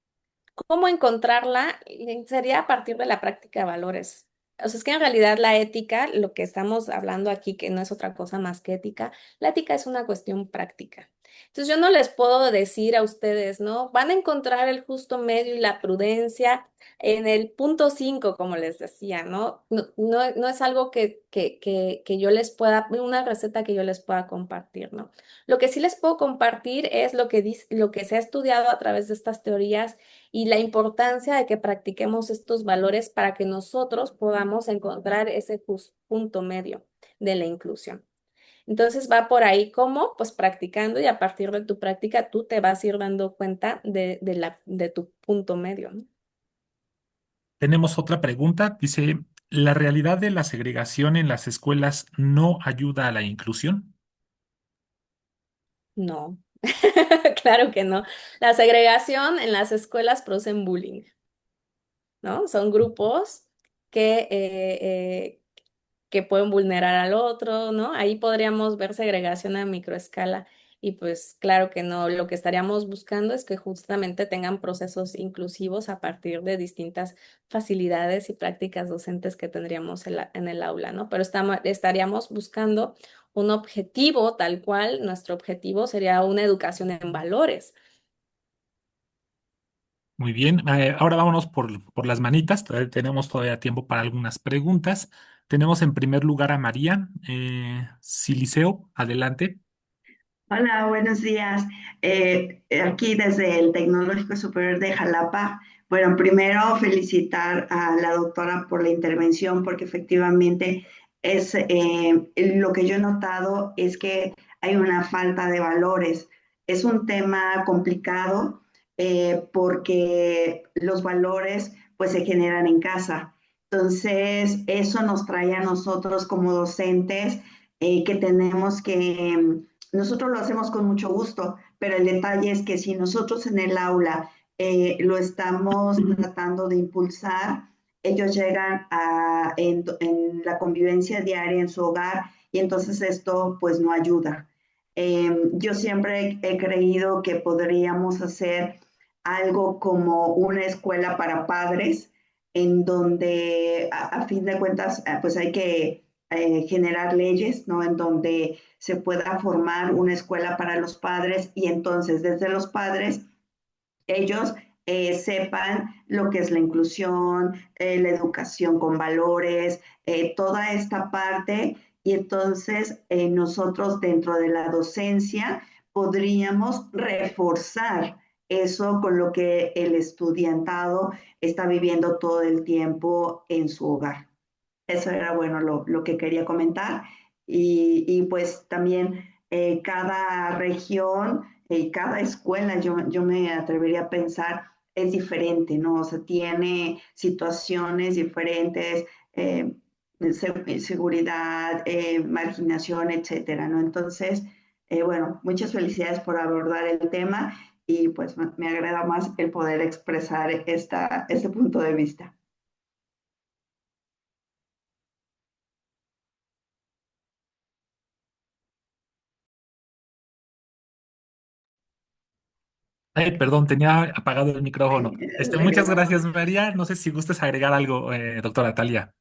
B: ¿cómo encontrarla? Sería a partir de la práctica de valores. O sea, es que en realidad la ética, lo que estamos hablando aquí, que no es otra cosa más que ética, la ética es una cuestión práctica. Entonces yo no les puedo decir a ustedes, ¿no? Van a encontrar el justo medio y la prudencia en el punto 5, como les decía, ¿no? No es algo que yo les pueda, una receta que yo les pueda compartir, ¿no? Lo que sí les puedo compartir es lo que lo que se ha estudiado a través de estas teorías y la importancia de que practiquemos estos valores para que nosotros podamos encontrar ese punto medio de la inclusión. Entonces va por ahí como, pues practicando y a partir de tu práctica tú te vas a ir dando cuenta de tu punto medio, ¿no?
A: Tenemos otra pregunta. Dice, ¿la realidad de la segregación en las escuelas no ayuda a la inclusión?
B: No, claro que no. La segregación en las escuelas producen bullying, ¿no? Son grupos que que pueden vulnerar al otro, ¿no? Ahí podríamos ver segregación a microescala y pues claro que no, lo que estaríamos buscando es que justamente tengan procesos inclusivos a partir de distintas facilidades y prácticas docentes que tendríamos en el aula, ¿no? Pero estaríamos buscando un objetivo tal cual, nuestro objetivo sería una educación en valores.
A: Muy bien. Ahora vámonos por las manitas. Tenemos todavía tiempo para algunas preguntas. Tenemos en primer lugar a María Siliceo. Adelante.
C: Hola, buenos días. Aquí desde el Tecnológico Superior de Jalapa. Bueno, primero felicitar a la doctora por la intervención, porque efectivamente es lo que yo he notado es que hay una falta de valores. Es un tema complicado porque los valores pues se generan en casa. Entonces, eso nos trae a nosotros como docentes que tenemos que nosotros lo hacemos con mucho gusto, pero el detalle es que si nosotros en el aula lo estamos tratando de impulsar, ellos llegan en la convivencia diaria en su hogar y entonces esto pues no ayuda. Yo siempre he creído que podríamos hacer algo como una escuela para padres, en donde a fin de cuentas pues hay que generar leyes, ¿no? En donde se pueda formar una escuela para los padres y entonces desde los padres ellos sepan lo que es la inclusión, la educación con valores, toda esta parte y entonces nosotros dentro de la docencia podríamos reforzar eso con lo que el estudiantado está viviendo todo el tiempo en su hogar. Eso era bueno lo que quería comentar. Y pues también cada región y cada escuela, yo me atrevería a pensar, es diferente, ¿no? O sea, tiene situaciones diferentes, seguridad, marginación, etcétera, ¿no? Entonces, bueno, muchas felicidades por abordar el tema y pues me agrada más el poder expresar este punto de vista.
A: Ay, perdón, tenía apagado el micrófono.
C: Le
A: Muchas
C: queda.
A: gracias, María. No sé si gustas agregar algo, doctora Talia.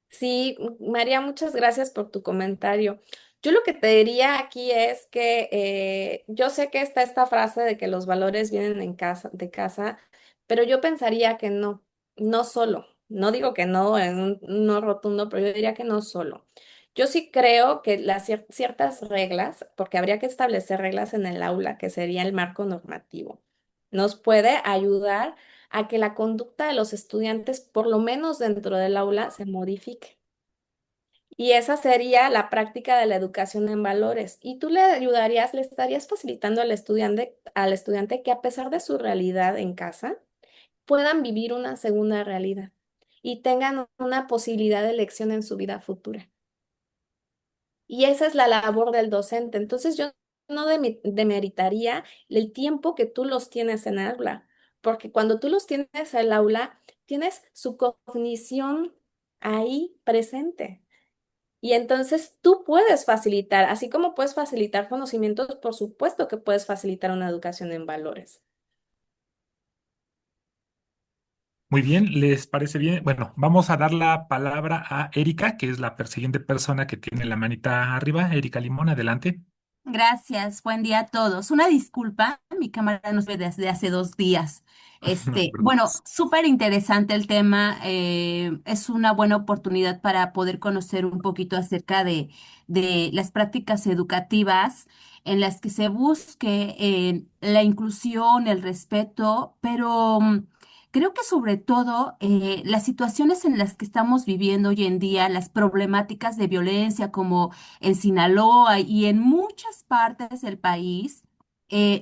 B: Sí, María, muchas gracias por tu comentario. Yo lo que te diría aquí es que yo sé que está esta frase de que los valores vienen de casa, pero yo pensaría que no, no solo. No digo que no, en un no rotundo, pero yo diría que no solo. Yo sí creo que las ciertas reglas, porque habría que establecer reglas en el aula, que sería el marco normativo, nos puede ayudar a que la conducta de los estudiantes, por lo menos dentro del aula, se modifique. Y esa sería la práctica de la educación en valores. Y tú le ayudarías, le estarías facilitando al estudiante que a pesar de su realidad en casa, puedan vivir una segunda realidad y tengan una posibilidad de elección en su vida futura. Y esa es la labor del docente. Entonces yo no demeritaría el tiempo que tú los tienes en el aula, porque cuando tú los tienes en el aula, tienes su cognición ahí presente. Y entonces tú puedes facilitar, así como puedes facilitar conocimientos, por supuesto que puedes facilitar una educación en valores.
A: Muy bien, ¿les parece bien? Bueno, vamos a dar la palabra a Erika, que es la siguiente persona que tiene la manita arriba. Erika Limón, adelante.
F: Gracias, buen día a todos. Una disculpa, mi cámara no se ve desde hace 2 días.
A: No te
F: Bueno,
A: preocupes.
F: súper interesante el tema. Es una buena oportunidad para poder conocer un poquito acerca de las prácticas educativas en las que se busque la inclusión, el respeto, pero creo que sobre todo las situaciones en las que estamos viviendo hoy en día, las problemáticas de violencia como en Sinaloa y en muchas partes del país,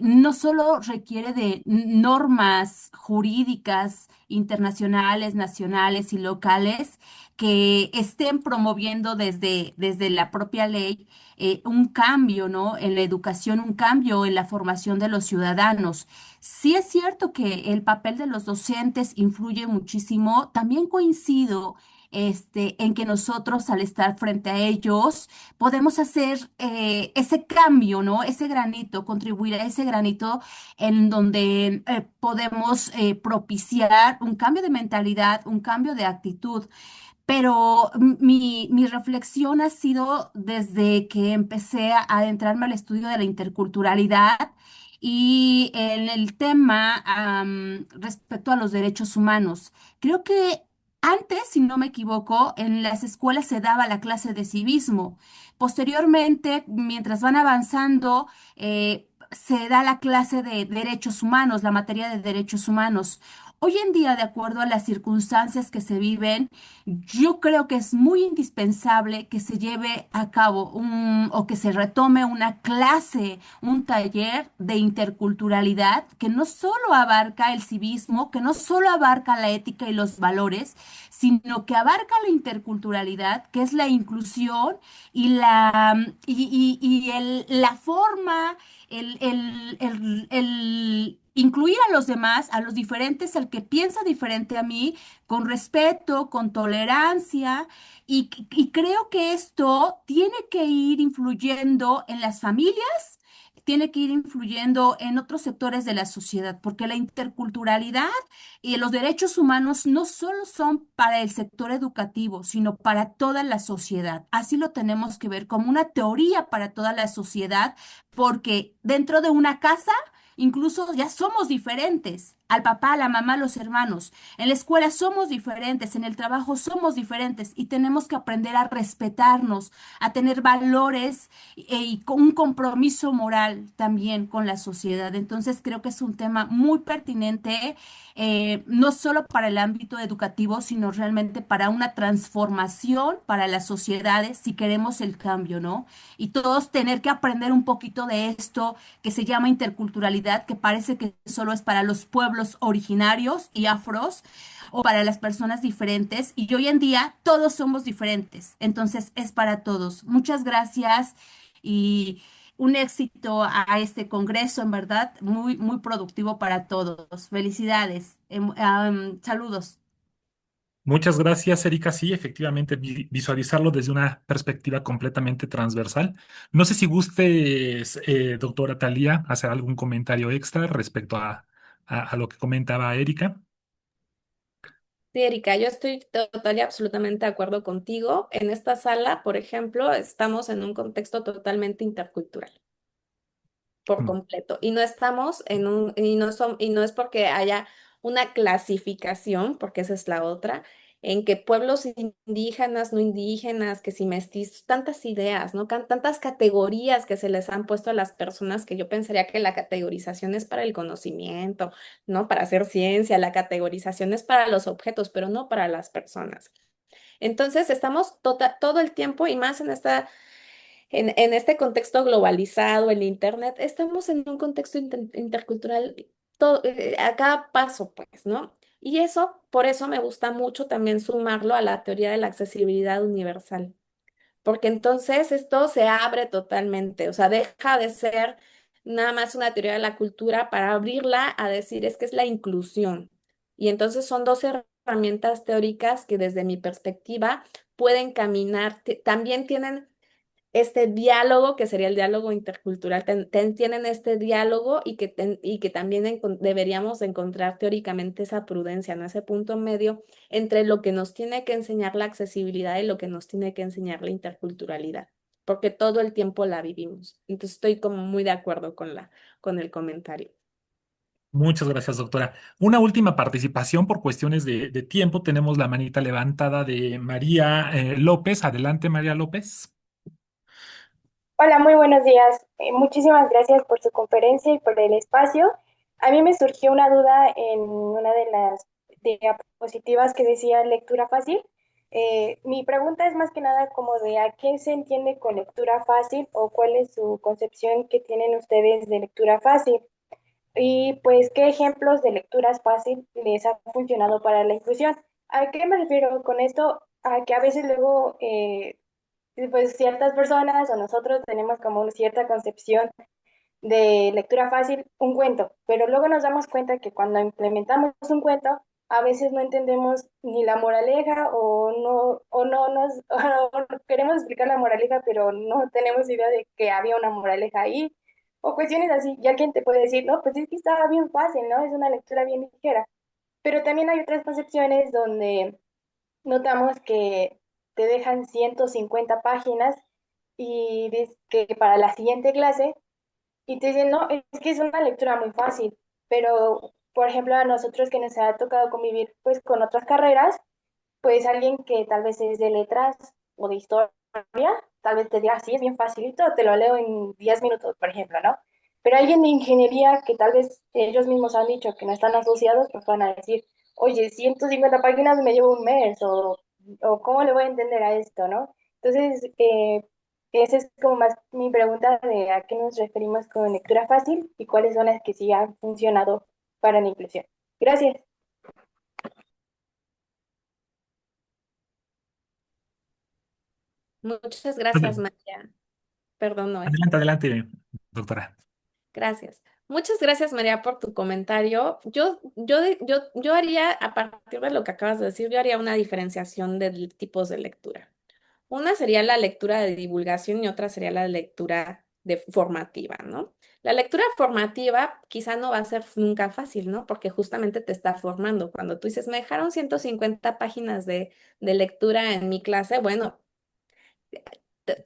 F: no solo requiere de normas jurídicas internacionales, nacionales y locales que estén promoviendo desde la propia ley un cambio, ¿no? En la educación, un cambio en la formación de los ciudadanos. Sí es cierto que el papel de los docentes influye muchísimo. También coincido en que nosotros al estar frente a ellos podemos hacer ese cambio, ¿no? Ese granito, contribuir a ese granito en donde podemos propiciar un cambio de mentalidad, un cambio de actitud. Pero mi reflexión ha sido desde que empecé a adentrarme al estudio de la interculturalidad y en el tema respecto a los derechos humanos. Creo que antes, si no me equivoco, en las escuelas se daba la clase de civismo. Posteriormente, mientras van avanzando, se da la clase de derechos humanos, la materia de derechos humanos. Hoy en día, de acuerdo a las circunstancias que se viven, yo creo que es muy indispensable que se lleve a cabo o que se retome una clase, un taller de interculturalidad que no solo abarca el civismo, que no solo abarca la ética y los valores, sino que abarca la interculturalidad, que es la inclusión y la forma, el incluir a los demás, a los diferentes, al que piensa diferente a mí con respeto, con tolerancia, y creo que esto tiene que ir influyendo en las familias, tiene que ir influyendo en otros sectores de la sociedad, porque la interculturalidad y los derechos humanos no solo son para el sector educativo, sino para toda la sociedad. Así lo tenemos que ver como una teoría para toda la sociedad, porque dentro de una casa incluso ya somos diferentes. al papá, a la mamá, a los hermanos. En la escuela somos diferentes, en el trabajo somos diferentes y tenemos que aprender a respetarnos, a tener valores y con un compromiso moral también con la sociedad. Entonces creo que es un tema muy pertinente, no solo para el ámbito educativo, sino realmente para una transformación para las sociedades si queremos el cambio, ¿no? Y todos tener que aprender un poquito de esto que se llama interculturalidad, que parece que solo es para los pueblos originarios y afros o para las personas diferentes. Y hoy en día todos somos diferentes, entonces es para todos. Muchas gracias y un éxito a este congreso, en verdad, muy, muy productivo para todos. Felicidades. Saludos.
A: Muchas gracias, Erika. Sí, efectivamente, visualizarlo desde una perspectiva completamente transversal. No sé si gustes, doctora Talía, hacer algún comentario extra respecto a lo que comentaba Erika.
B: Sí, Erika, yo estoy total y absolutamente de acuerdo contigo. En esta sala, por ejemplo, estamos en un contexto totalmente intercultural, por
A: Mm.
B: completo. Y no estamos en un, y no es porque haya una clasificación, porque esa es la otra, en que pueblos indígenas, no indígenas, que si mestizos, tantas ideas, ¿no? Tantas categorías que se les han puesto a las personas que yo pensaría que la categorización es para el conocimiento, ¿no? Para hacer ciencia, la categorización es para los objetos, pero no para las personas. Entonces, estamos todo el tiempo y más en en este contexto globalizado, el Internet, estamos en un contexto intercultural a cada paso, pues, ¿no? Y eso, por eso me gusta mucho también sumarlo a la teoría de la accesibilidad universal, porque entonces esto se abre totalmente, o sea, deja de ser nada más una teoría de la cultura para abrirla a decir es que es la inclusión. Y entonces son dos herramientas teóricas que desde mi perspectiva pueden caminar, también tienen este diálogo, que sería el diálogo intercultural, tienen este diálogo y que también deberíamos encontrar teóricamente esa prudencia, ¿no? Ese punto medio entre lo que nos tiene que enseñar la accesibilidad y lo que nos tiene que enseñar la interculturalidad, porque todo el tiempo la vivimos. Entonces estoy como muy de acuerdo con con el comentario.
A: Muchas gracias, doctora. Una última participación por cuestiones de tiempo. Tenemos la manita levantada de María López. Adelante, María López.
G: Hola, muy buenos días. Muchísimas gracias por su conferencia y por el espacio. A mí me surgió una duda en una de las diapositivas que decía lectura fácil. Mi pregunta es más que nada como de a qué se entiende con lectura fácil o cuál es su concepción que tienen ustedes de lectura fácil. Y pues, ¿qué ejemplos de lecturas fácil les ha funcionado para la inclusión? ¿A qué me refiero con esto? A que a veces luego pues ciertas personas o nosotros tenemos como una cierta concepción de lectura fácil, un cuento, pero luego nos damos cuenta que cuando implementamos un cuento, a veces no entendemos ni la moraleja o no nos, o queremos explicar la moraleja, pero no tenemos idea de que había una moraleja ahí, o cuestiones así, ya quien te puede decir, no, pues es que estaba bien fácil, ¿no? Es una lectura bien ligera, pero también hay otras concepciones donde notamos que te dejan 150 páginas y dices que para la siguiente clase y te dicen, no, es que es una lectura muy fácil, pero por ejemplo a nosotros que nos ha tocado convivir pues con otras carreras, pues alguien que tal vez es de letras o de historia, tal vez te diga, sí, es bien facilito, te lo leo en 10 minutos, por ejemplo, ¿no? Pero alguien de ingeniería que tal vez ellos mismos han dicho que no están asociados, pues van a decir, oye, 150 páginas me llevo un mes, o ¿cómo le voy a entender a esto, no? Entonces, esa es como más mi pregunta de a qué nos referimos con lectura fácil y cuáles son las que sí han funcionado para la inclusión. Gracias.
B: Muchas gracias, María. Perdón, Noé.
A: Adelante, adelante, doctora.
B: Gracias. Muchas gracias, María, por tu comentario. Yo haría, a partir de lo que acabas de decir, yo haría una diferenciación de tipos de lectura. Una sería la lectura de divulgación y otra sería la lectura formativa, ¿no? La lectura formativa quizá no va a ser nunca fácil, ¿no? Porque justamente te está formando. Cuando tú dices, me dejaron 150 páginas de lectura en mi clase, bueno,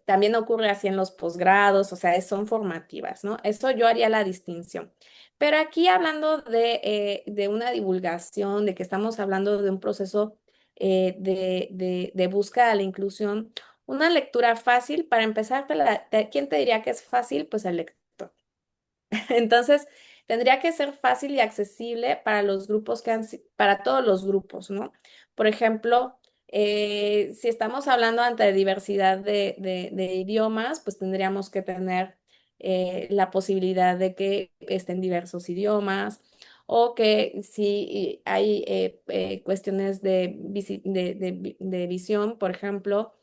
B: También ocurre así en los posgrados, o sea, son formativas, ¿no? Eso yo haría la distinción. Pero aquí hablando de una divulgación, de que estamos hablando de un proceso de búsqueda de la inclusión, una lectura fácil, para empezar, ¿quién te diría que es fácil? Pues el lector. Entonces, tendría que ser fácil y accesible para los grupos para todos los grupos, ¿no? Por ejemplo, si estamos hablando ante diversidad de idiomas, pues tendríamos que tener la posibilidad de que estén diversos idiomas, o que si hay cuestiones de visión, por ejemplo,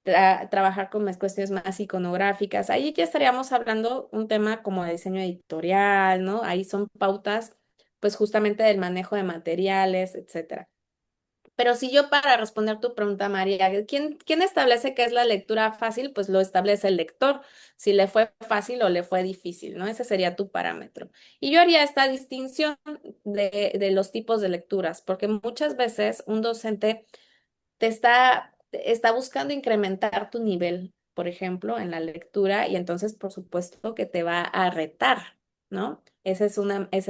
B: trabajar con más cuestiones más iconográficas. Ahí ya estaríamos hablando un tema como de diseño editorial, ¿no? Ahí son pautas, pues justamente del manejo de materiales, etcétera. Pero si yo, para responder tu pregunta, María, ¿quién establece qué es la lectura fácil? Pues lo establece el lector, si le fue fácil o le fue difícil, ¿no? Ese sería tu parámetro. Y yo haría esta distinción de los tipos de lecturas, porque muchas veces un docente te está buscando incrementar tu nivel, por ejemplo, en la lectura, y entonces, por supuesto, que te va a retar, ¿no? Esa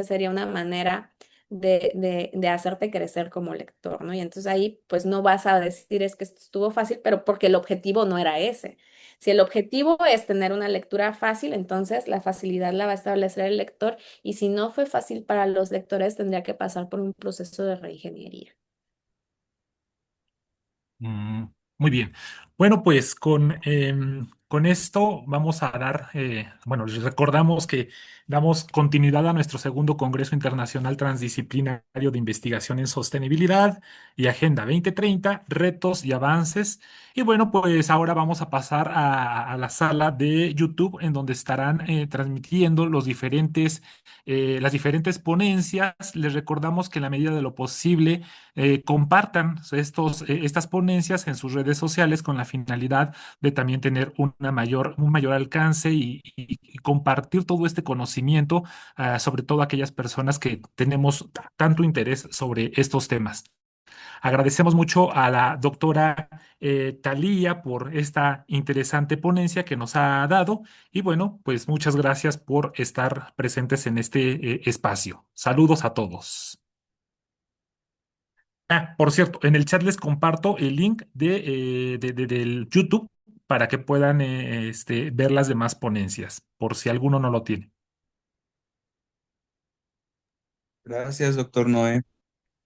B: sería una manera de hacerte crecer como lector, ¿no? Y entonces ahí, pues no vas a decir es que esto estuvo fácil, pero porque el objetivo no era ese. Si el objetivo es tener una lectura fácil, entonces la facilidad la va a establecer el lector, y si no fue fácil para los lectores, tendría que pasar por un proceso de reingeniería.
A: Mm, muy bien. Bueno, pues con esto vamos a dar, bueno, les recordamos que damos continuidad a nuestro segundo Congreso Internacional Transdisciplinario de Investigación en Sostenibilidad y Agenda 2030, retos y avances. Y bueno, pues ahora vamos a pasar a la sala de YouTube, en donde estarán transmitiendo las diferentes ponencias. Les recordamos que en la medida de lo posible, compartan estas ponencias en sus redes sociales, con la finalidad de también tener un mayor alcance y compartir todo este conocimiento, sobre todo a aquellas personas que tenemos tanto interés sobre estos temas. Agradecemos mucho a la doctora Thalía por esta interesante ponencia que nos ha dado, y bueno, pues muchas gracias por estar presentes en este espacio. Saludos a todos. Por cierto, en el chat les comparto el link del YouTube para que puedan ver las demás ponencias, por si alguno no lo tiene.
H: Gracias, doctor Noé.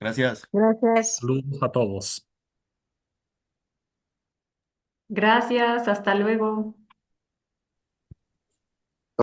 I: Gracias.
J: Gracias.
A: Saludos a todos.
J: Gracias. Hasta luego.